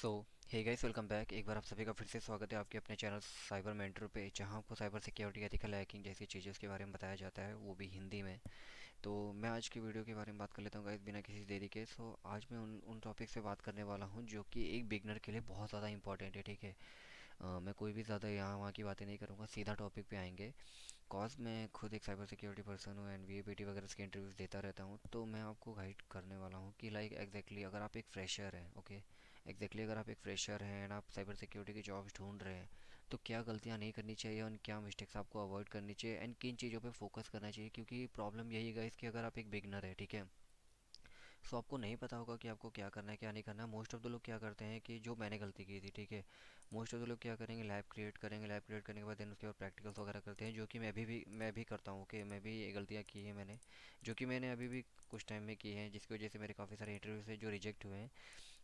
सो hey guys, welcome back. एक बार आप सभी का फिर से स्वागत है आपके अपने चैनल साइबर मेंटर पे, जहां आपको साइबर सिक्योरिटी, एथिकल हैकिंग जैसी चीज़ों के बारे में बताया जाता है, वो भी हिंदी में। तो मैं आज की वीडियो के बारे में बात कर लेता हूँ गाइस, बिना किसी देरी के। आज मैं उन टॉपिक से बात करने वाला हूँ जो कि एक बिगनर के लिए बहुत ज़्यादा इंपॉर्टेंट है, ठीक है। मैं कोई भी ज़्यादा यहाँ वहाँ की बातें नहीं करूँगा, सीधा टॉपिक पे आएंगे। कॉज मैं खुद एक साइबर सिक्योरिटी पर्सन हूँ एंड वीएपीटी वगैरह के इंटरव्यूज़ देता रहता हूँ, तो मैं आपको गाइड करने वाला हूँ कि लाइक एग्जैक्टली अगर आप एक फ्रेशर हैं, ओके, एग्जैक्टली अगर आप एक फ्रेशर हैं एंड आप साइबर सिक्योरिटी की जॉब्स ढूंढ रहे हैं, तो क्या गलतियाँ नहीं करनी चाहिए और क्या मिस्टेक्स आपको अवॉइड करनी चाहिए एंड किन चीज़ों पे फोकस करना चाहिए। क्योंकि प्रॉब्लम यही है इसकी, अगर आप एक बिगनर है, ठीक है, सो आपको नहीं पता होगा कि आपको क्या करना है क्या नहीं करना है। मोस्ट ऑफ द लोग क्या करते हैं कि जो मैंने गलती की थी, ठीक है, मोस्ट ऑफ द लोग क्या करेंगे, लैब क्रिएट करेंगे, लैब क्रिएट करने के बाद देन उसके बाद प्रैक्टिकल्स वगैरह करते हैं, जो कि मैं भी करता हूँ। ओके, मैं भी ये गलतियाँ की हैं मैंने, जो कि मैंने अभी भी कुछ टाइम में की हैं, जिसकी वजह से मेरे काफ़ी सारे इंटरव्यूज हैं जो रिजेक्ट हुए हैं।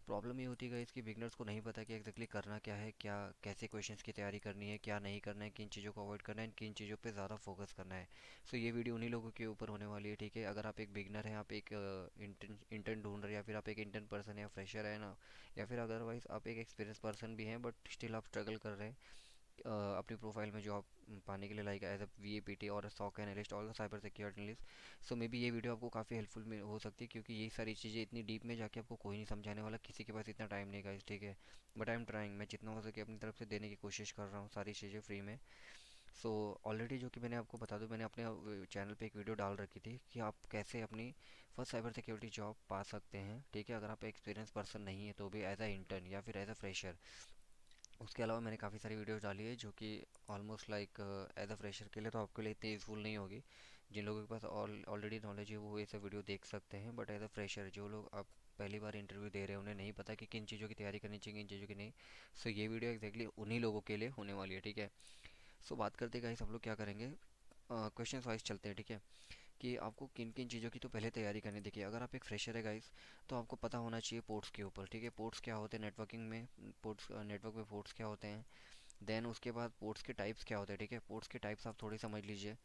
प्रॉब्लम ये होती है इसकी, बिगनर्स को नहीं पता कि एग्जैक्टली करना क्या है, क्या कैसे क्वेश्चंस की तैयारी करनी है, क्या नहीं करना है, किन चीज़ों को अवॉइड करना है, किन चीज़ों पे ज़्यादा फोकस करना है। सो ये वीडियो उन्हीं लोगों के ऊपर होने वाली है, ठीक है। अगर आप एक बिगनर हैं, आप एक इंटर्न ढूंढ रहे हैं, या फिर आप एक इंटर्न पर्सन या फ्रेशर है ना, या फिर अदरवाइज आप एक एक्सपीरियंस पर्सन भी हैं बट स्टिल आप स्ट्रगल कर रहे हैं अपनी प्रोफाइल में जॉब पाने के लिए, लाइक एज अ वीएपीटी और सॉक एनालिस्ट और cyber security analyst. So may be ये वीडियो आपको काफ़ी हेल्पफुल हो सकती है, क्योंकि ये सारी चीज़ें इतनी डीप में जाके आपको कोई नहीं समझाने वाला, किसी के पास इतना टाइम नहीं गाइस, ठीक है। बट आई एम ट्राइंग, मैं जितना हो सके अपनी तरफ से देने की कोशिश कर रहा हूँ सारी चीज़ें फ्री में। सो ऑलरेडी जो कि मैंने आपको बता दूं, मैंने अपने चैनल पे एक वीडियो डाल रखी थी कि आप कैसे अपनी फर्स्ट साइबर सिक्योरिटी जॉब पा सकते हैं, ठीक है, अगर आप एक्सपीरियंस पर्सन नहीं है तो भी एज अ इंटर्न या फिर एज अ फ्रेशर। उसके अलावा मैंने काफ़ी सारी वीडियोस डाली है जो कि almost like as a fresher के लिए तो आपके लिए इतनी यूज़फुल नहीं होगी। जिन लोगों के पास ऑलरेडी नॉलेज है वो ये सब वीडियो देख सकते हैं, बट एज अ फ्रेशर जो लोग आप पहली बार इंटरव्यू दे रहे हैं, उन्हें नहीं पता कि किन चीज़ों की तैयारी करनी चाहिए, किन चीज़ों की नहीं। सो ये वीडियो एग्जैक्टली उन्हीं लोगों के लिए होने वाली है, ठीक है। सो बात करते हैं गाइस, हम लोग क्या करेंगे, क्वेश्चन वाइज चलते हैं, ठीक है, कि आपको किन किन चीज़ों की तो पहले तैयारी करनी। देखिए, अगर आप एक फ्रेशर है गाइस, तो आपको पता होना चाहिए पोर्ट्स के ऊपर, ठीक है, पोर्ट्स क्या होते हैं नेटवर्किंग में, पोर्ट्स नेटवर्क में पोर्ट्स क्या होते हैं। देन उसके बाद पोर्ट्स के टाइप्स क्या होते हैं, ठीक है, पोर्ट्स के टाइप्स आप थोड़ी समझ लीजिए।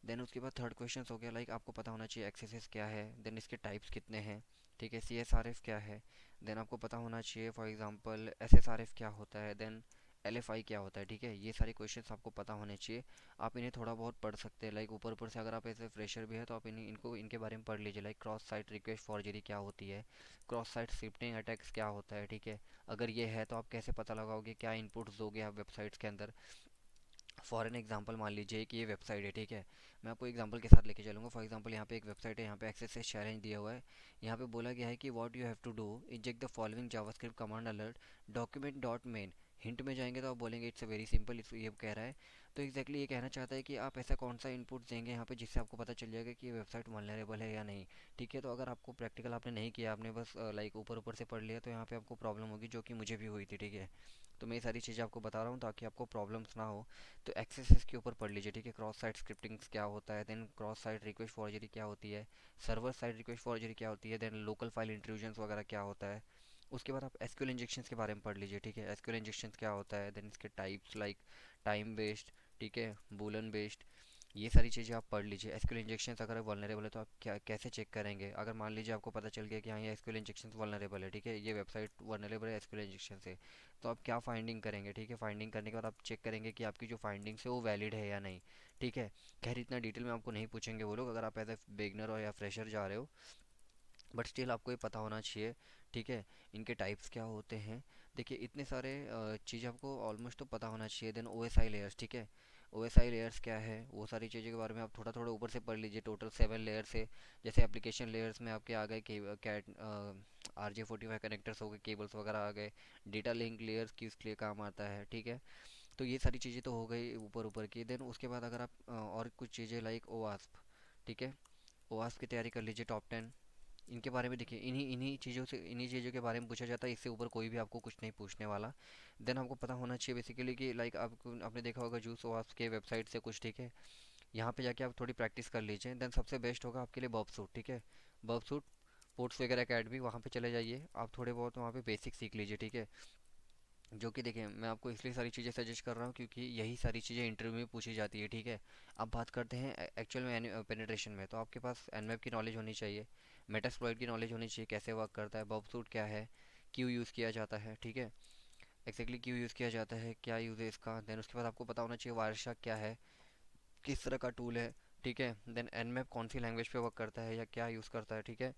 देन उसके बाद थर्ड क्वेश्चन हो गया, लाइक आपको पता होना चाहिए एक्सेसेस क्या है, देन इसके टाइप्स कितने हैं, ठीक है, सी एस आर एफ क्या है। देन आपको पता होना चाहिए for example S S R F क्या होता है, देन एल एफ आई क्या होता है, ठीक है। ये सारे क्वेश्चंस आपको पता होने चाहिए। आप इन्हें थोड़ा बहुत पढ़ सकते हैं, लाइक ऊपर ऊपर से, अगर आप ऐसे फ्रेशर भी है तो आप इनको इनके बारे में पढ़ लीजिए, like cross site request forgery क्या होती है, क्रॉस साइट स्क्रिप्टिंग अटैक्स क्या होता है, ठीक है। अगर ये है तो आप कैसे पता लगाओगे, क्या इनपुट्स दोगे आप वेबसाइट्स के अंदर। फॉर एन एग्जांपल मान लीजिए कि ये वेबसाइट है, ठीक है, मैं आपको एग्जांपल के साथ लेके चलूँगा। फॉर एग्जांपल यहाँ पे एक वेबसाइट है, यहाँ पे एक्सेस चैलेंज दिया हुआ है। यहाँ पे बोला गया है कि what you have to do, inject the following JavaScript command alert document dot main. Hint में जाएंगे तो आप बोलेंगे इट्स वेरी सिंपल, ये कह रहा है। तो एग्जैक्टली ये कहना चाहता है कि आप ऐसा कौन सा इनपुट देंगे यहाँ पे जिससे आपको पता चल जाएगा कि ये वेबसाइट वल्नरेबल है या नहीं, ठीक है। तो अगर आपको प्रैक्टिकल आपने नहीं किया, आपने बस लाइक ऊपर ऊपर से पढ़ लिया, तो यहाँ पे आपको प्रॉब्लम होगी, जो कि मुझे भी हुई थी, ठीक है। तो मैं ये सारी चीज़ें आपको बता रहा हूँ ताकि आपको प्रॉब्लम्स ना हो। तो एक्सेस के ऊपर पढ़ लीजिए, ठीक है, क्रॉस साइट स्क्रिप्टिंग्स क्या होता है, then cross site request forgery क्या होती है, सर्वर साइड रिक्वेस्ट फॉर्जरी क्या होती है, देन लोकल फाइल इंट्रूजन्स वगैरह क्या होता है। उसके बाद आप एसक्यूएल इंजेक्शंस के बारे में पढ़ लीजिए, ठीक है, एसक्यूएल इंजेक्शंस क्या होता है, देन इसके टाइप्स लाइक टाइम बेस्ड, ठीक है, बूलन बेस्ड। ये सारी चीज़ें आप पढ़ लीजिए। एसक्यूएल इंजेक्शंस अगर वल्नरेबल है तो आप क्या कैसे चेक करेंगे, अगर मान लीजिए आपको पता चल गया कि हाँ ये एसक्यूएल इंजेक्शंस वल्नरेबल है, ठीक है, ये वेबसाइट वल्नरेबल है एसक्यूएल इंजेक्शन से, तो आप क्या फाइंडिंग करेंगे, ठीक है। फाइंडिंग करने के बाद आप चेक करेंगे कि आपकी जो फाइंडिंग्स है वो वैलिड है या नहीं, ठीक है। खैर इतना डिटेल में आपको नहीं पूछेंगे वो लोग, अगर आप एज ए बिगनर और या फ्रेशर जा रहे हो, बट स्टिल आपको ये पता होना चाहिए, ठीक है, इनके टाइप्स क्या होते हैं। देखिए इतने सारे चीज़ आपको ऑलमोस्ट तो पता होना चाहिए। Then O S I layers, ठीक है, ओ एस आई लेयर्स क्या है, वो सारी चीज़ों के बारे में आप थोड़ा थोड़ा ऊपर से पढ़ लीजिए। टोटल 7 लेयर्स है, जैसे एप्लीकेशन लेयर्स में आपके आ गए कैट RJ45 कनेक्टर्स हो गए, केबल्स वगैरह आ गए। डेटा लिंक लेयर्स किस लिए काम आता है, ठीक है। तो ये सारी चीज़ें तो हो गई ऊपर ऊपर की। देन उसके बाद अगर आप और कुछ चीज़ें लाइक ओवास्प, ठीक है, ओवास्प की तैयारी कर लीजिए, टॉप 10 इनके बारे में। देखिए इन्हीं चीज़ों के बारे में पूछा जाता है, इससे ऊपर कोई भी आपको कुछ नहीं पूछने वाला। देन आपको पता होना चाहिए बेसिकली कि लाइक आपको आपने देखा होगा जूस ओवास्प के वेबसाइट से कुछ, ठीक है, यहाँ पे जाके आप थोड़ी प्रैक्टिस कर लीजिए। देन सबसे बेस्ट होगा आपके लिए बर्ब सूट, ठीक है, बर्ब सूट पोर्ट्स वगैरह अकेडमी, वहाँ पे चले जाइए, आप थोड़े बहुत वहाँ पे बेसिक सीख लीजिए, ठीक है। जो कि देखिए मैं आपको इसलिए सारी चीज़ें सजेस्ट कर रहा हूँ क्योंकि यही सारी चीज़ें इंटरव्यू में पूछी जाती है, ठीक है। अब बात करते हैं एक्चुअल में पेनिट्रेशन में, तो आपके पास एनवेब की नॉलेज होनी चाहिए, मेटास्प्लॉइट की नॉलेज होनी चाहिए, कैसे वर्क करता है, बॉब सूट क्या है, क्यों यूज़ किया जाता है, ठीक है। एक्जैक्टली क्यों यूज़ किया जाता है, क्या यूज़ है इसका। देन उसके बाद आपको पता होना चाहिए वायरशार्क क्या है, किस तरह का टूल है, ठीक है। देन nmap कौन सी लैंग्वेज पे वर्क करता है या क्या यूज़ करता है, ठीक है।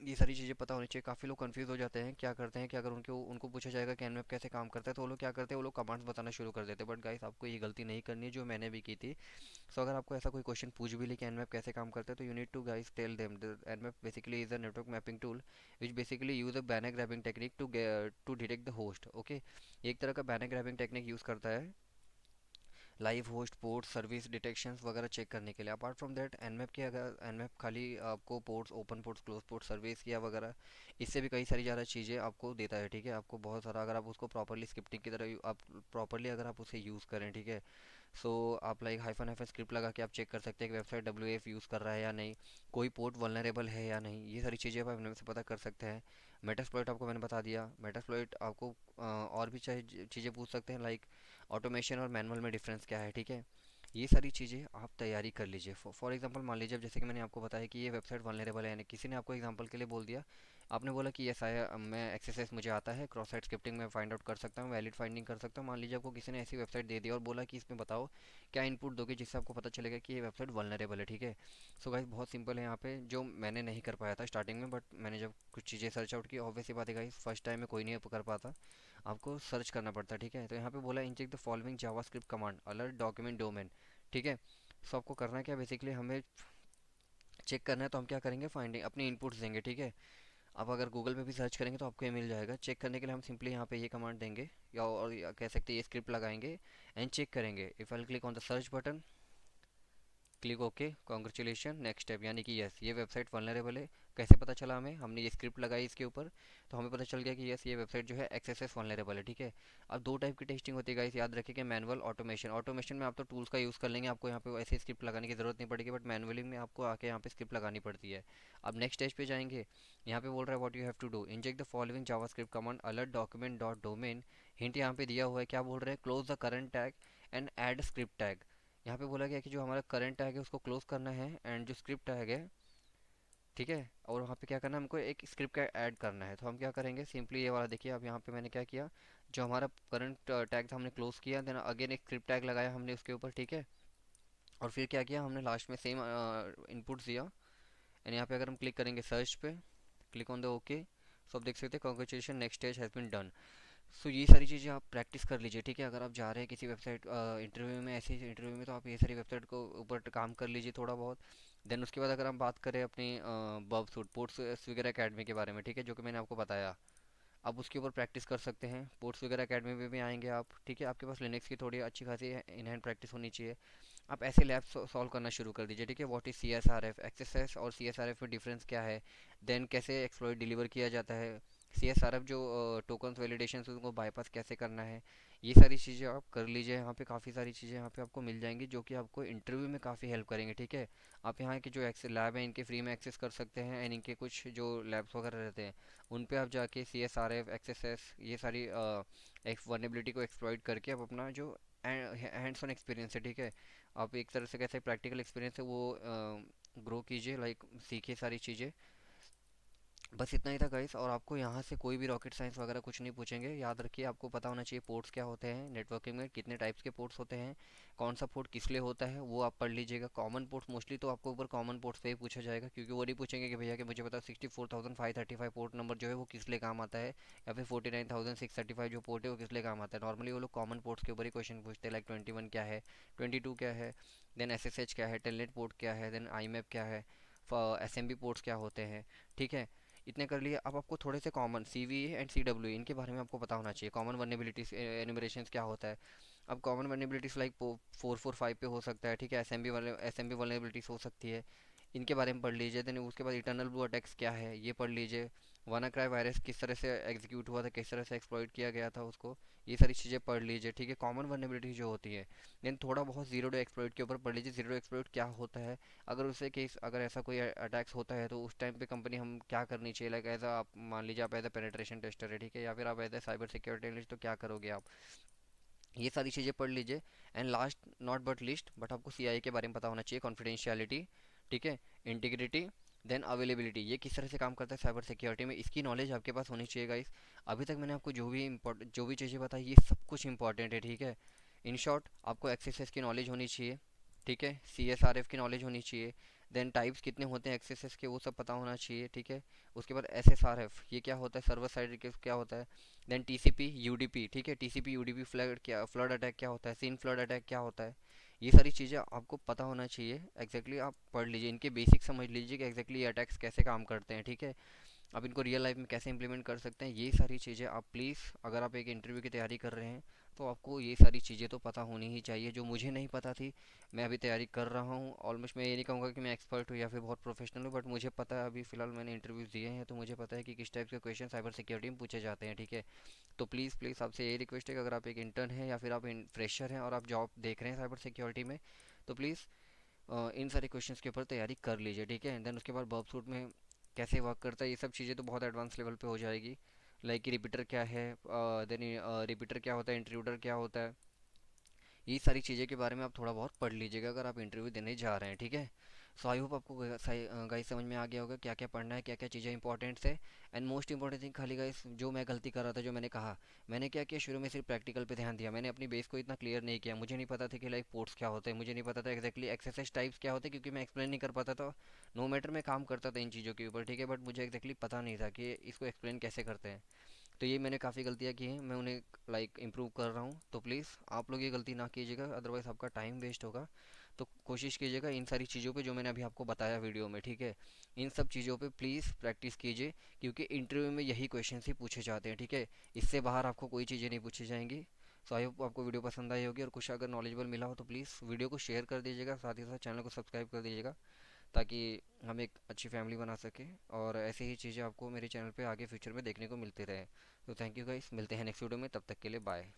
ये सारी चीज़ें पता होनी चाहिए। काफ़ी लोग कंफ्यूज हो जाते हैं, क्या करते हैं कि अगर उनको उनको पूछा जाएगा कि nmap कैसे काम करता है तो वो लोग क्या करते हैं, वो लोग कमांड्स बताना शुरू कर देते हैं। बट गाइस आपको ये गलती नहीं करनी है जो मैंने भी की थी। सो अगर आपको ऐसा कोई क्वेश्चन पूछ भी ले कि nmap कैसे काम करता है, तो you need to guys tell them nmap basically is a network mapping tool which basically use a banner grabbing technique to detect the host, okay. एक तरह का बैनर ग्रैबिंग टेक्निक यूज़ करता है live host port service detections वगैरह check करने के लिए। Apart from that nmap की अगर nmap खाली आपको ports open ports close port service या वगैरह इससे भी कई सारी ज़्यादा चीज़ें आपको देता है, ठीक है। आपको बहुत सारा अगर आप उसको प्रॉपरली स्क्रिप्टिंग की तरह आप प्रॉपरली अगर आप उसे यूज़ करें, ठीक है। सो आप लाइक हाइफन हाइफन स्क्रिप्ट लगा के आप चेक कर सकते हैं कि वेबसाइट WAF यूज़ कर रहा है या नहीं, कोई पोर्ट वल्नरेबल है या नहीं, ये सारी चीज़ें आप nmap से पता कर सकते हैं। मेटास्प्लॉइट आपको मैंने बता दिया। मेटास्प्लॉइट आपको और भी चीज़ें पूछ सकते हैं लाइक ऑटोमेशन और मैनुअल में डिफरेंस क्या है, ठीक है। ये सारी चीज़ें आप तैयारी कर लीजिए। फॉर एग्जांपल मान लीजिए अब जैसे कि मैंने आपको बताया कि ये वेबसाइट वल्नरेबल है, यानी किसी ने आपको एग्जांपल के लिए बोल दिया, आपने बोला कि यस आया मैं एक्सरसाइज मुझे आता है, क्रॉस साइट स्क्रिप्टिंग में फाइंड आउट कर सकता हूँ, वैलिड फाइंडिंग कर सकता हूँ। मान लीजिए आपको किसी ने ऐसी वेबसाइट दे दी और बोला कि इसमें बताओ क्या इनपुट दोगे जिससे आपको पता चलेगा कि ये वेबसाइट वल्नरेबल है, ठीक है। सो गाइस बहुत सिंपल है यहाँ पे, जो मैंने नहीं कर पाया था स्टार्टिंग में, बट मैंने जब कुछ चीज़ें सर्च आउट की, ऑब्वियस सी बात है गाइस फर्स्ट टाइम में कोई नहीं कर पाता, आपको सर्च करना पड़ता है, ठीक है। तो यहाँ पे बोला inject the following JavaScript command alert document domain, ठीक है। सो आपको करना क्या बेसिकली, हमें चेक करना है तो हम क्या करेंगे, फाइंडिंग अपनी इनपुट्स देंगे, ठीक है। आप अगर गूगल पे भी सर्च करेंगे तो आपको ये मिल जाएगा। चेक करने के लिए हम सिंपली यहाँ पे ये कमांड देंगे या कह सकते हैं ये स्क्रिप्ट लगाएंगे एंड चेक करेंगे। If I click on the search button, click okay, congratulation next step, यानी कि यस ये वेबसाइट वल्नरेबल है। कैसे पता चला हमें, हमने ये स्क्रिप्ट लगाई इसके ऊपर तो हमें पता चल गया कि यस ये वेबसाइट जो है एक्सेस वल्नरेबल है, ठीक है। अब दो टाइप की टेस्टिंग होती है गाइस, याद रखिए कि मैनुअल ऑटोमेशन। ऑटोमेशन में आप तो टूल्स का यूज़ कर लेंगे, आपको यहाँ पे ऐसे स्क्रिप्ट लगाने की ज़रूरत नहीं पड़ेगी, बट मैनुअली में आपको आके यहाँ पे स्क्रिप्ट लगानी पड़ती है। अब नेक्स्ट स्टेज पे जाएंगे, यहाँ पे बोल रहा है what you have to do, inject the following JavaScript command alert document dot domain. Hint यहाँ पे दिया हुआ है, क्या बोल रहे हैं, close the current tag and add script tag. यहाँ पे बोला गया कि जो हमारा करंट टैग है उसको क्लोज करना है एंड जो स्क्रिप्ट टैग है, ठीक है, और वहाँ पे क्या करना है, हमको एक स्क्रिप्ट का ऐड करना है। तो हम क्या करेंगे, सिंपली ये वाला देखिए, अब यहाँ पे मैंने क्या किया, जो हमारा करंट टैग था हमने क्लोज किया, देन अगेन एक स्क्रिप्ट टैग लगाया हमने उसके ऊपर, ठीक है। और फिर क्या किया हमने लास्ट में सेम इनपुट दिया एंड यहाँ पे अगर हम क्लिक करेंगे सर्च पे, click on the okay, so आप देख सकते हैं congratulation next stage has been done. सो ये सारी चीज़ें आप प्रैक्टिस कर लीजिए, ठीक है। अगर आप जा रहे हैं किसी वेबसाइट इंटरव्यू में, ऐसे इंटरव्यू में, तो आप ये सारी वेबसाइट को ऊपर काम कर लीजिए थोड़ा बहुत। देन उसके बाद अगर हम बात करें अपनी बब सूट पोर्ट्स वगैरह अकेडमी के बारे में, ठीक है, जो कि मैंने आपको बताया, आप उसके ऊपर प्रैक्टिस कर सकते हैं। पोर्ट्स वगैरह अकेडमी में भी आएंगे आप, ठीक है। आपके पास लिनक्स की थोड़ी अच्छी खासी इन हैंड प्रैक्टिस होनी चाहिए। आप ऐसे लैब सॉल्व करना शुरू कर दीजिए, ठीक है। व्हाट इज CSRF, एक्सएसएस और CSRF में डिफरेंस क्या है, देन कैसे एक्सप्लॉइट डिलीवर किया जाता है, CSRF जो टोकन्स वैलिडेशन उनको बाईपास कैसे करना है, ये सारी चीज़ें आप कर लीजिए। यहाँ पे काफ़ी सारी चीज़ें यहाँ पे आपको मिल जाएंगी जो कि आपको इंटरव्यू में काफ़ी हेल्प करेंगे, ठीक है। आप यहाँ के जो लैब है इनके फ्री में एक्सेस कर सकते हैं एंड इनके कुछ जो लैब्स वगैरह रहते हैं उन पे आप जाके CSRF एक्सएसएस ये सारी वनएबिलिटी को एक्सप्लॉइट करके आप अपना जो हैंड्स ऑन एक्सपीरियंस है, ठीक है, आप एक तरह से कैसे प्रैक्टिकल एक्सपीरियंस है वो ग्रो कीजिए, लाइक सीखिए सारी चीज़ें। बस इतना ही था गाइस, और आपको यहाँ से कोई भी रॉकेट साइंस वगैरह कुछ नहीं पूछेंगे। याद रखिए आपको पता होना चाहिए पोर्ट्स क्या होते हैं, नेटवर्किंग में कितने टाइप्स के पोर्ट्स होते हैं, कौन सा पोर्ट किस लिए होता है वो आप पढ़ लीजिएगा। कॉमन पोर्ट्स मोस्टली तो आपको ऊपर कॉमन पोर्ट्स पे ही पूछा जाएगा, क्योंकि वो नहीं पूछेंगे कि भैया कि मुझे बताओ 64,535 पोर्ट नंबर जो है वो किस लिए काम आता है, या फिर 49,635 जो पोर्ट है वो किस लिए काम आता है। नॉर्मली वो लोग कॉमन पोर्ट्स के ऊपर ही क्वेश्चन पूछते हैं, लाइक 21 क्या है, 22 क्या है, देन SSH क्या है, टेलनेट पोर्ट क्या है, देन IMAP क्या है, SMB पोर्ट्स क्या होते हैं, ठीक है। इतने कर लिए। अब आपको थोड़े से कॉमन CVE एंड CWE इनके बारे में आपको पता होना चाहिए। कॉमन वर्नेबिलिटीज एनुमरेशंस क्या होता है। अब कॉमन वर्नेबिलिटीज लाइक 445 पे हो सकता है, ठीक है, एस एम बी वर्नेबिलिटीज हो सकती है, इनके बारे में पढ़ लीजिए। देन उसके बाद इटर्नल ब्लू अटैक्स क्या है ये पढ़ लीजिए। वानाक्राई वायरस किस तरह से एग्जीक्यूट हुआ था, किस तरह से एक्सप्लॉइट किया गया था उसको, ये सारी चीज़ें पढ़ लीजिए, ठीक है। कॉमन वर्नेबिलिटी जो होती है, देन थोड़ा बहुत जीरो डे एक्सप्लॉइट के ऊपर पढ़ लीजिए। जीरो डे एक्सप्लॉइट क्या होता है, अगर उससे केस अगर ऐसा कोई अटैक्स होता है तो उस टाइम पे कंपनी हम क्या करनी चाहिए, लाइक एज आप मान लीजिए आप एज ए पेनिट्रेशन टेस्टर है, ठीक है, या फिर आप as a cyber security analyst, तो क्या करोगे आप, ये सारी चीज़ें पढ़ लीजिए। And last not but least, but आपको CI के बारे में पता होना चाहिए, कॉन्फिडेंशियलिटी, ठीक है, इंटीग्रिटी, देन अवेलेबिलिटी, ये किस तरह से काम करता है साइबर सिक्योरिटी में, इसकी नॉलेज आपके पास होनी चाहिए गाइस। अभी तक मैंने आपको जो भी चीज़ें बताई ये सब कुछ इंपॉर्टेंट है, ठीक है। इन शॉर्ट आपको एक्सेस की नॉलेज होनी चाहिए, ठीक है। CSRF की नॉलेज होनी चाहिए। देन टाइप्स कितने होते हैं एक्सेस के, वो सब पता होना चाहिए, ठीक है। उसके बाद SSRF, ये क्या होता है, सर्वर साइड क्या होता है। देन TCP UDP, ठीक है। TCP UDP फ्लड अटैक क्या होता है, सीन फ्लड अटैक क्या होता है, ये सारी चीज़ें आपको पता होना चाहिए। एग्जैक्टली आप पढ़ लीजिए, इनके बेसिक समझ लीजिए कि एग्जैक्टली ये अटैक्स कैसे काम करते हैं, ठीक है। आप इनको रियल लाइफ में कैसे इंप्लीमेंट कर सकते हैं, ये सारी चीज़ें आप प्लीज़, अगर आप एक इंटरव्यू की तैयारी कर रहे हैं तो आपको ये सारी चीज़ें तो पता होनी ही चाहिए, जो मुझे नहीं पता थी। मैं अभी तैयारी कर रहा हूँ ऑलमोस्ट, मैं ये नहीं कहूँगा कि मैं एक्सपर्ट हूँ या फिर बहुत प्रोफेशनल हूँ, बट मुझे पता है, अभी फ़िलहाल मैंने इंटरव्यूज़ दिए हैं तो मुझे पता है कि किस टाइप के क्वेश्चन साइबर सिक्योरिटी में पूछे जाते हैं, ठीक है। तो प्लीज़ प्लीज़ आपसे ये रिक्वेस्ट है कि अगर आप एक इंटर्न हैं या फिर आप फ्रेशर हैं और आप जॉब देख रहे हैं साइबर सिक्योरिटी में, तो प्लीज़ इन सारे क्वेश्चंस के ऊपर तैयारी कर लीजिए, ठीक है। देन उसके बाद वर्ब सूट में कैसे वर्क करता है, ये सब चीज़ें तो बहुत एडवांस लेवल पे हो जाएगी। लाइक रिपीटर क्या है, देन रिपीटर क्या होता है, इंट्रूडर क्या होता है, ये सारी चीज़ें के बारे में आप थोड़ा बहुत पढ़ लीजिएगा अगर आप इंटरव्यू देने जा रहे हैं, ठीक है। सो आई होप आपको गाइस समझ में आ गया होगा क्या क्या पढ़ना है, क्या क्या चीज़ें इंपॉर्टेंट है। एंड मोस्ट इंपॉर्टेंट थिंग, खाली गाइस जो मैं गलती कर रहा था, जो मैंने कहा, मैंने क्या किया, शुरू में सिर्फ प्रैक्टिकल पे ध्यान दिया, मैंने अपनी बेस को इतना क्लियर नहीं किया। मुझे नहीं पता था कि लाइक पोर्ट्स क्या होते हैं, मुझे नहीं पता था एक्जैक्टली एक्सरसाइज टाइप्स क्या होते हैं, क्योंकि मैं एक्सप्लेन नहीं कर पाता था। नो मैटर मैं काम करता था इन चीज़ों के ऊपर, ठीक है, बट मुझे एक्जैक्टली पता नहीं था कि इसको एक्सप्लेन कैसे करते हैं। तो ये मैंने काफ़ी गलतियाँ की हैं, मैं उन्हें लाइक इम्प्रूव कर रहा हूँ। तो प्लीज़ आप लोग ये गलती ना कीजिएगा, अदरवाइज़ आपका टाइम वेस्ट होगा। तो कोशिश कीजिएगा इन सारी चीज़ों पे जो मैंने अभी आपको बताया वीडियो में, ठीक है, इन सब चीज़ों पे प्लीज़ प्रैक्टिस कीजिए, क्योंकि इंटरव्यू में यही क्वेश्चन ही पूछे जाते हैं, ठीक है। इससे बाहर आपको कोई चीज़ें नहीं पूछी जाएंगी। सो आई होप आपको वीडियो पसंद आई होगी, और कुछ अगर नॉलेजेबल मिला हो तो प्लीज़ वीडियो को शेयर कर दीजिएगा, साथ ही साथ चैनल को सब्सक्राइब कर दीजिएगा, ताकि हम एक अच्छी फैमिली बना सकें और ऐसी ही चीज़ें आपको मेरे चैनल पे आगे फ्यूचर में देखने को मिलती रहे। तो थैंक यू गाइस, मिलते हैं नेक्स्ट वीडियो में, तब तक के लिए बाय।